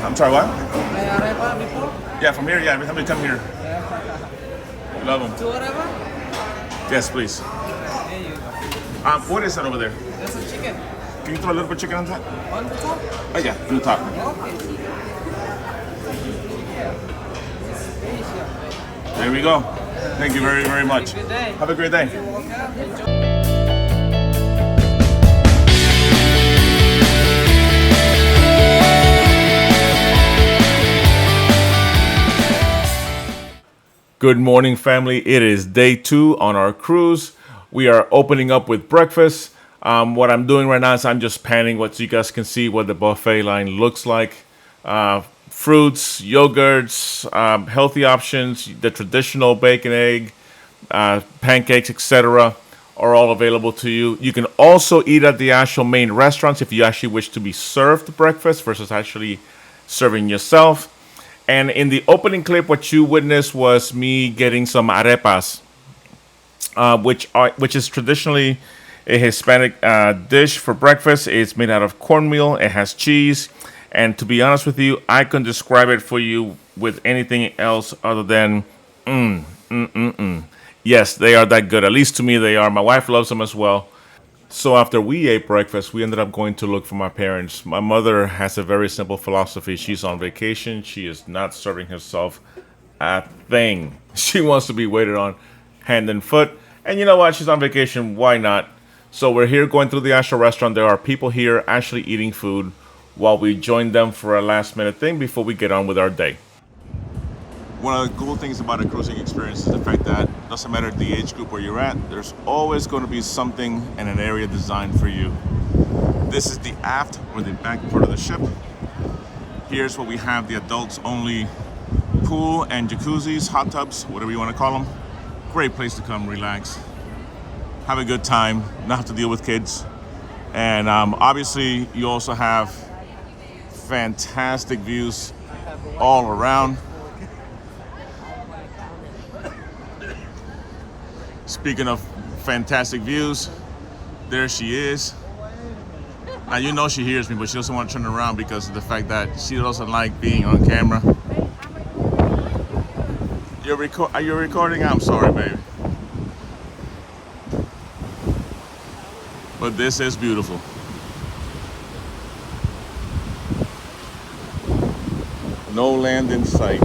I'm sorry, what? Arepa before? Yeah, from here. Yeah, every time we come here, love them. Two arepa? Yes, please. There you go. What is that over there? That's a chicken. Can you throw a little bit of chicken on top? On the top? Oh yeah, on the top. Okay. There we go. Thank you very, very much. Good day. Have a great day. Welcome. Enjoy. Good morning, family. It is day 2 on our cruise. We are opening up with breakfast. What I'm doing right now is I'm just panning what you guys can see what the buffet line looks like. Fruits, yogurts, healthy options, the traditional bacon, egg, pancakes, etc. are all available to you. You can also eat at the actual main restaurants if you actually wish to be served breakfast versus actually serving yourself. And in the opening clip, what you witnessed was me getting some arepas, which is traditionally a Hispanic dish for breakfast. It's made out of cornmeal. It has cheese, and to be honest with you, I couldn't describe it for you with anything else other than Yes, they are that good. At least to me, they are. My wife loves them as well. So after we ate breakfast, we ended up going to look for my parents. My mother has a very simple philosophy. She's on vacation. She is not serving herself a thing. She wants to be waited on hand and foot. And you know what? She's on vacation. Why not? So we're here going through the actual restaurant. There are people here actually eating food while we join them for a last minute thing before we get on with our day. One of the cool things about a cruising experience is the fact that it doesn't matter the age group where you're at, there's always going to be something in an area designed for you. This is the aft or the back part of the ship. Here's where we have the adults only pool and jacuzzis, hot tubs, whatever you want to call them. Great place to come relax, have a good time, not have to deal with kids. And obviously you also have fantastic views all around. Speaking of fantastic views, there she is. Now you know she hears me, but she doesn't want to turn around because of the fact that she doesn't like being on camera. Are you recording? I'm sorry, baby. But this is beautiful. No land in sight.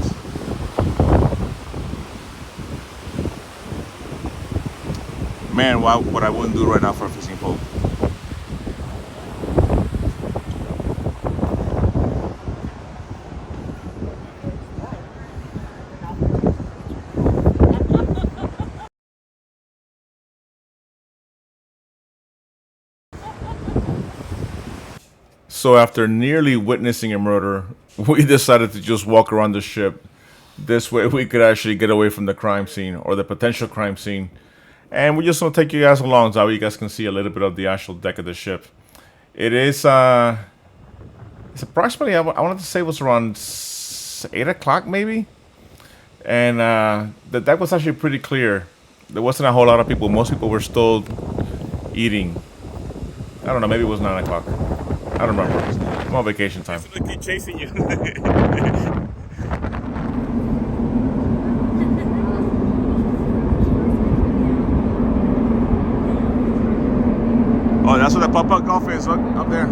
Man, what I wouldn't do right now for a fishing pole. So after nearly witnessing a murder, we decided to just walk around the ship. This way we could actually get away from the crime scene or the potential crime scene. And we just want to take you guys along so you guys can see a little bit of the actual deck of the ship. It is, it's approximately, I wanted to say it was around 8 o'clock maybe. And the deck was actually pretty clear. There wasn't a whole lot of people. Most people were still eating. I don't know, maybe it was 9 o'clock. I don't remember. I'm on vacation time. They keep chasing you. Oh, that's where the pop-up golf is. Look, up there.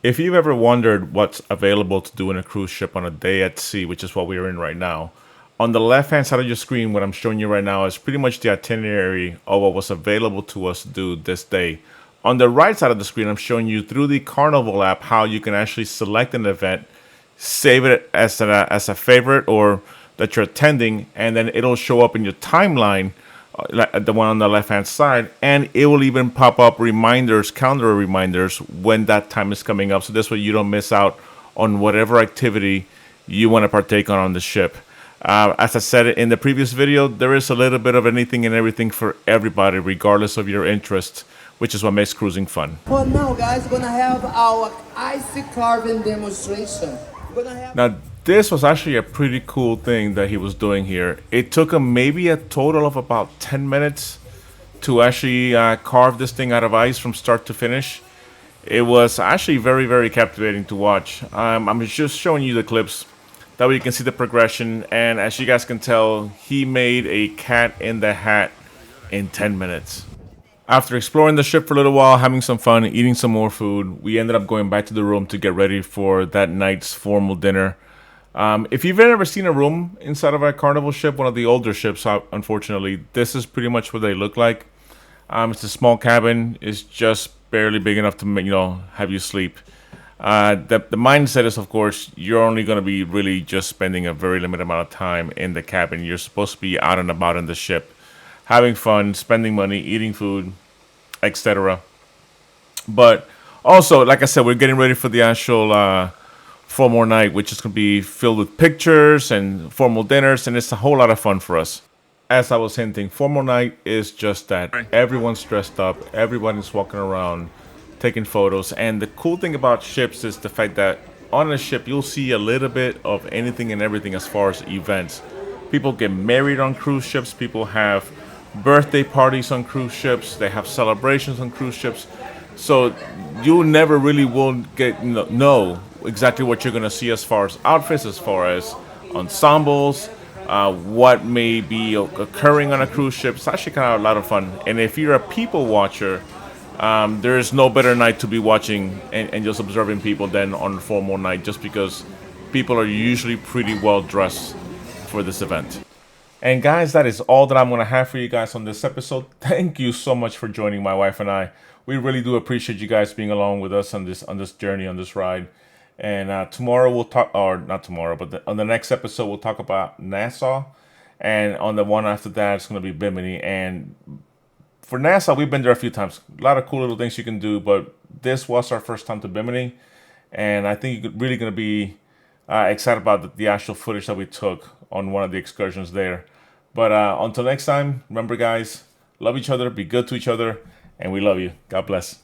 If you've ever wondered what's available to do in a cruise ship on a day at sea, which is what we're in right now, on the left-hand side of your screen, what I'm showing you right now is pretty much the itinerary of what was available to us to do this day. On the right side of the screen, I'm showing you through the Carnival app how you can actually select an event, save it as a favorite or that you're attending, and then it'll show up in your timeline, like the one on the left hand side, and it will even pop up reminders, calendar reminders when that time is coming up, so this way you don't miss out on whatever activity you want to partake on the ship. As I said in the previous video, there is a little bit of anything and everything for everybody, regardless of your interest, which is what makes cruising fun. For now, guys, we're gonna have our icy carving demonstration. We're gonna have Now, this was actually a pretty cool thing that he was doing here. It took him maybe a total of about 10 minutes to actually carve this thing out of ice from start to finish. It was actually very, very captivating to watch. I'm just showing you the clips. That way you can see the progression. And as you guys can tell, he made a cat in the hat in 10 minutes. After exploring the ship for a little while, having some fun, eating some more food, we ended up going back to the room to get ready for that night's formal dinner. If you've ever seen a room inside of a Carnival ship, one of the older ships, unfortunately, this is pretty much what they look like. It's a small cabin. It's just barely big enough to, have you sleep. The mindset is, of course, you're only going to be really just spending a very limited amount of time in the cabin. You're supposed to be out and about in the ship, having fun, spending money, eating food, etc. But also, like I said, we're getting ready for the actual formal night, which is going to be filled with pictures and formal dinners, and it's a whole lot of fun for us. As I was hinting, formal night is just that. Everyone's dressed up, everybody's walking around, taking photos, and the cool thing about ships is the fact that on a ship, you'll see a little bit of anything and everything as far as events. People get married on cruise ships, people have birthday parties on cruise ships, they have celebrations on cruise ships, so you never really will know exactly what you're going to see as far as outfits, as far as ensembles, what may be occurring on a cruise ship. It's actually kind of a lot of fun, and if you're a people watcher, there's no better night to be watching and just observing people than on a formal night, just because people are usually pretty well dressed for this event. And guys, that is all that I'm going to have for you guys on this episode. Thank you so much for joining my wife and I. We really do appreciate you guys being along with us on this journey, on this ride. And tomorrow we'll talk, or not tomorrow, but on the next episode we'll talk about Nassau. And on the one after that, it's going to be Bimini. And for Nassau, we've been there a few times. A lot of cool little things you can do, but this was our first time to Bimini. And I think you're really going to be excited about the actual footage that we took on one of the excursions there. But until next time, remember guys, love each other, be good to each other, and we love you. God bless.